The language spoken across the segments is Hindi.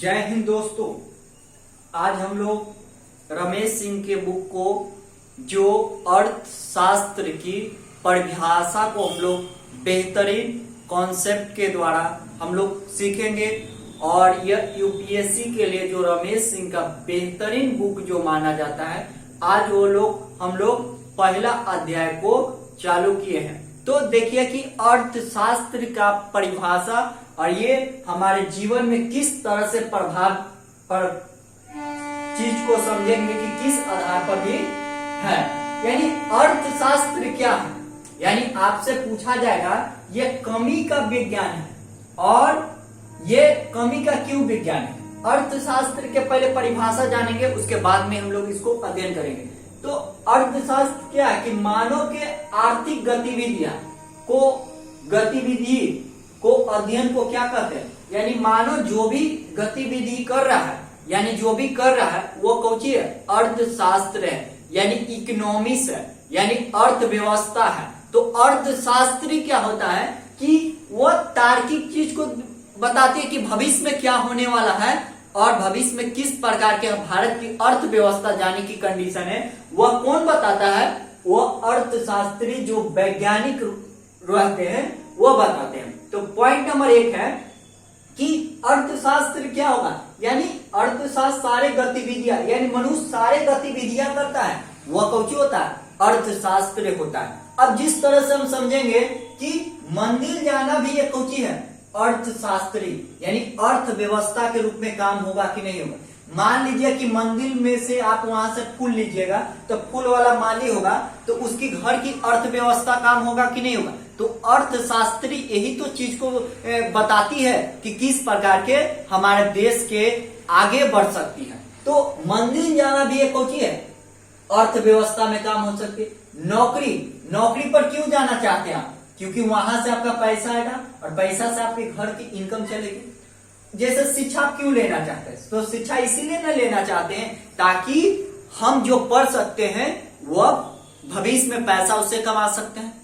जय हिंद दोस्तों। आज हम लोग रमेश सिंह के बुक को जो अर्थशास्त्र की परिभाषा को हम लोग बेहतरीन कॉन्सेप्ट के द्वारा हम लोग सीखेंगे और यह यूपीएससी के लिए जो रमेश सिंह का बेहतरीन बुक जो माना जाता है, आज हम लोग पहला अध्याय को चालू किए हैं। तो देखिए कि अर्थशास्त्र का परिभाषा और ये हमारे जीवन में किस तरह से प्रभाव पर चीज को समझेंगे कि किस आधार पर भी है। यानी अर्थशास्त्र क्या है, यानी आपसे पूछा जाएगा ये कमी का विज्ञान है और ये कमी का क्यों विज्ञान है। अर्थशास्त्र के पहले परिभाषा जानेंगे, उसके बाद में हम लोग इसको अध्ययन करेंगे। तो अर्थशास्त्र क्या है कि मानव के आर्थिक गतिविधि को अध्ययन को क्या कहते हैं, यानी मानव जो भी गतिविधि कर रहा है, यानी जो भी कर रहा है वो कौची है, अर्थशास्त्र है, यानी इकोनॉमिक्स है, यानी अर्थव्यवस्था है। तो अर्थशास्त्री क्या होता है कि वो तार्किक चीज को बताती है कि भविष्य में क्या होने वाला है और भविष्य में किस प्रकार के भारत की अर्थव्यवस्था जाने की कंडीशन है, वह कौन बताता है, वह अर्थशास्त्री जो वैज्ञानिक रहते हैं वो बताते हैं। तो पॉइंट नंबर 1 है कि अर्थशास्त्र क्या होगा, यानी अर्थशास्त्र सारे गतिविधियां, यानी मनुष्य सारे गतिविधियां करता है, वह कौची होता है, अर्थशास्त्र होता है। अब जिस तरह से हम समझेंगे कि मंदिर जाना भी एक कौची है, अर्थशास्त्री, यानी अर्थव्यवस्था के रूप में काम होगा कि नहीं होगा। मान लीजिए कि मंदिर में से आप वहां से फूल लीजिएगा तो फूल वाला माली होगा, तो उसकी घर की अर्थव्यवस्था काम होगा कि नहीं होगा। तो अर्थशास्त्री यही तो चीज को बताती है कि किस प्रकार के हमारे देश के आगे बढ़ सकती है। तो मंदिर जाना भी एक कौची है, अर्थव्यवस्था में काम हो सकती है। नौकरी पर क्यों जाना चाहते हैं आप, क्योंकि वहां से आपका पैसा आएगा और पैसा से आपके घर की इनकम चलेगी। जैसे शिक्षा क्यों लेना चाहते हैं, तो शिक्षा इसीलिए न लेना चाहते हैं ताकि हम जो पढ़ सकते हैं वह भविष्य में पैसा उससे कमा सकते हैं।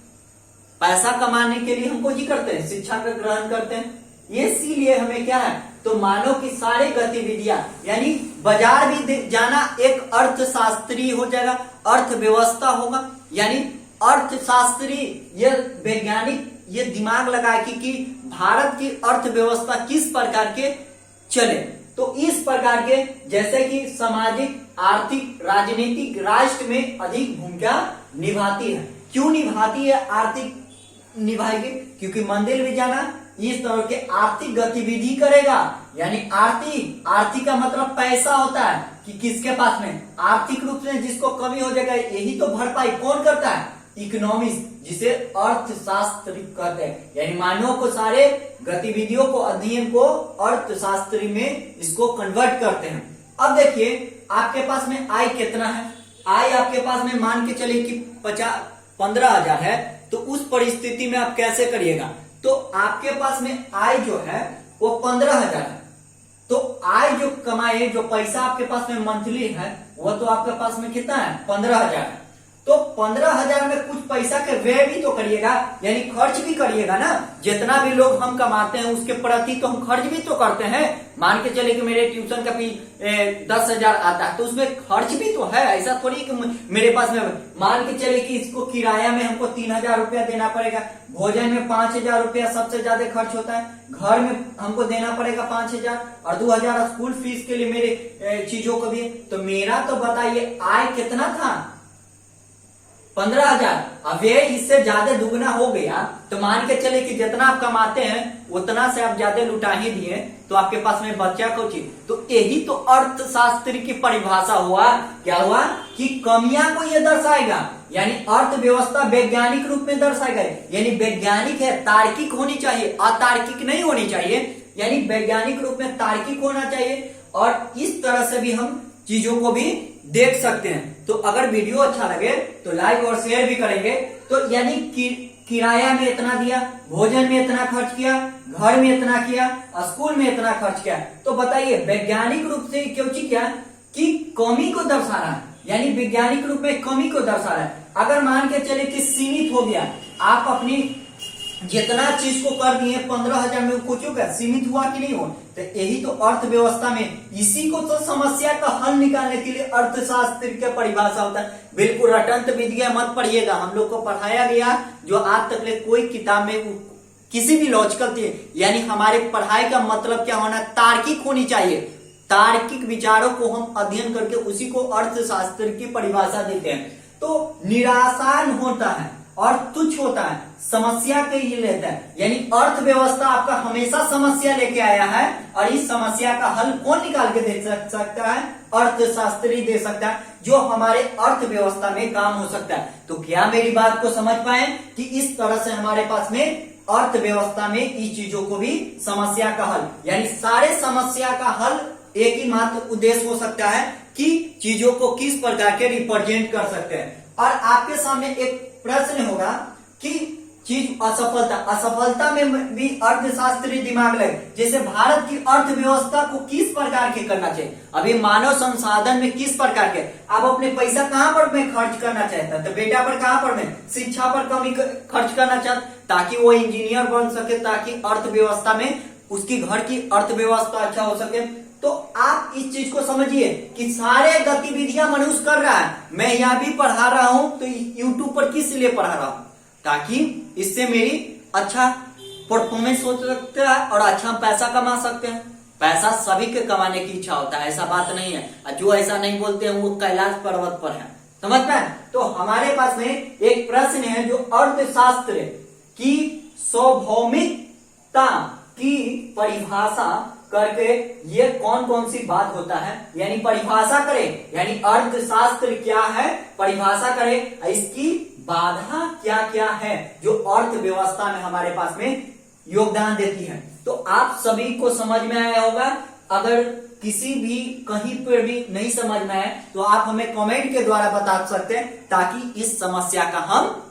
पैसा कमाने के लिए हमको जी करते हैं, शिक्षा का ग्रहण करते हैं। ये इसीलिए हमें क्या है, तो मानव की सारी गतिविधियां, यानी बाजार भी जाना एक अर्थशास्त्री हो जाएगा, अर्थव्यवस्था होगा, यानी अर्थशास्त्री ये वैज्ञानिक ये दिमाग लगाए कि भारत की अर्थव्यवस्था किस प्रकार के चले। तो इस प्रकार के जैसे कि सामाजिक, आर्थिक, राजनीतिक राष्ट्र में अधिक भूमिका निभाती है। क्यों निभाती है, आर्थिक निभाएगी क्योंकि मंदिर भी जाना इस तरह के आर्थिक गतिविधि करेगा, यानी आर्थिक का मतलब पैसा होता है कि किसके पास में आर्थिक रूप से जिसको कमी हो जाएगा, यही तो भरपाई कौन करता है, इकोनॉमिक्स, जिसे अर्थशास्त्र कहते हैं। यानी मानव को सारे गतिविधियों को अध्ययन को अर्थशास्त्री में इसको कन्वर्ट करते हैं। अब देखिए आपके पास में आय कितना है, आय आपके पास में मान के चलिए कि 15,000 है, तो उस परिस्थिति में आप कैसे करिएगा, तो आपके पास में आय जो है वो 15,000 है। तो आय जो कमाए, जो पैसा आपके पास में मंथली है, वो तो आपके पास में कितना है, 15,000 है। तो 15,000 में कुछ पैसा के व्यय भी तो करिएगा, यानी खर्च भी करिएगा ना। जितना भी लोग हम कमाते हैं उसके प्रति तो हम खर्च भी तो करते हैं। मान के चले कि मेरे ट्यूशन का भी 10,000 आता है, तो उसमें खर्च भी तो है। ऐसा थोड़ी कि मेरे पास में, मान के चले कि इसको किराया में हमको 3,000 रुपया देना पड़ेगा, भोजन में 5,000 रुपया सबसे ज्यादा खर्च होता है, घर में हमको देना पड़ेगा 5,000 और 2,000 स्कूल फीस के लिए मेरे चीजों को भी। तो मेरा तो बताइए आय कितना था, 15,000। अब ये इससे ज्यादा दुगना हो गया, तो मान के चले कि जितना आप कमाते हैं उतना से आप ज्यादा लुटा ही दिए, तो आपके पास में बचा कुछ। तो यही तो अर्थशास्त्र की परिभाषा हुआ, क्या हुआ कि कमियां को ये दर्शाएगा, यानी अर्थव्यवस्था वैज्ञानिक रूप में दर्शाएगा। यानी वैज्ञानिक है, तार्किक होनी चाहिए, अतार्किक नहीं होनी चाहिए, यानी वैज्ञानिक रूप में तार्किक होना चाहिए। और इस तरह से भी हम चीजों को भी देख सकते हैं। तो अगर वीडियो अच्छा लगे तो लाइक और शेयर भी करेंगे। तो यानी किराया में इतना दिया, भोजन में इतना खर्च किया, घर में इतना किया, स्कूल में इतना खर्च किया। तो बताइए वैज्ञानिक रूप से क्यों क्या कि कमी को दर्शा रहा है, यानी वैज्ञानिक रूप में कमी को दर्शा रहा है। अगर मान के चले कि सीमित हो गया, आप अपनी जितना चीज को कर दिए 15,000 में कुछ सीमित हुआ कि नहीं हो। तो यही तो अर्थव्यवस्था में, इसी को तो समस्या का हल निकालने के लिए अर्थशास्त्र की परिभाषा होता है। बिल्कुल रटंत विधियां मत पढ़िएगा, हम लोग को पढ़ाया गया जो आज तक कोई किताब में किसी भी लॉजिकल थी, यानी हमारे पढ़ाई का मतलब क्या होना, तार्किक होनी चाहिए। तार्किक विचारों को हम अध्ययन करके उसी को अर्थशास्त्र की परिभाषा देते हैं। तो निरासान होता है और तुच्छ होता है, समस्या के ही लेता है। यानी अर्थव्यवस्था आपका हमेशा समस्या लेके आया है और इस समस्या का हल कौन निकाल के दे सकता है, अर्थशास्त्री दे सकता है, जो हमारे अर्थव्यवस्था में काम हो सकता है। तो क्या मेरी बात को समझ पाए कि इस तरह से हमारे पास में अर्थव्यवस्था में इस चीजों को भी समस्या का हल, यानी सारे समस्या का हल एक ही मात्र उद्देश्य हो सकता है कि चीजों को किस प्रकार के रिप्रेजेंट कर सकते हैं। और आपके सामने एक प्रश्न होगा कि चीज असफलता में भी अर्थशास्त्री दिमाग लगे, जैसे भारत की अर्थव्यवस्था को किस प्रकार के करना चाहिए, अभी मानव संसाधन में किस प्रकार के, आप अपने पैसा कहां पर मैं खर्च करना चाहता, तो बेटा पर कहां पर मैं शिक्षा पर कमी खर्च करना चाहता, ताकि वो इंजीनियर बन सके, ताकि अर्थव्यवस्था में उसकी घर की अर्थव्यवस्था अच्छा हो सके। तो आप इस चीज को समझिए कि सारे गतिविधियां मनुष्य कर रहा है, मैं यह भी पढ़ा रहा हूं तो यूट्यूब पर किस लिए पढ़ा रहा हूं, ताकि इससे मेरी अच्छा परफॉर्मेंस हो सकता है और अच्छा पैसा कमा सकते हैं। पैसा सभी के कमाने की इच्छा होता है, ऐसा बात नहीं है, जो ऐसा नहीं बोलते हैं वो कैलाश पर्वत पर है, समझ में। तो हमारे पास में एक प्रश्न है जो अर्थशास्त्र की सार्वभौमिकता की परिभाषा करके ये कौन कौन सी बात होता है, यानी परिभाषा करें, यानी अर्थशास्त्र क्या है परिभाषा करें, इसकी बाधा क्या क्या है जो अर्थव्यवस्था में हमारे पास में योगदान देती है। तो आप सभी को समझ में आया होगा। अगर किसी भी कहीं पर भी नहीं समझ में आए तो आप हमें कमेंट के द्वारा बता सकते हैं, ताकि इस समस्या का हम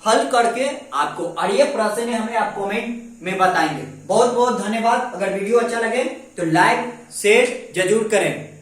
हल करके आपको, और ये प्रश्न हमें आप कमेंट में बताएंगे। बहुत बहुत धन्यवाद। अगर वीडियो अच्छा लगे तो लाइक शेयर जरूर करें।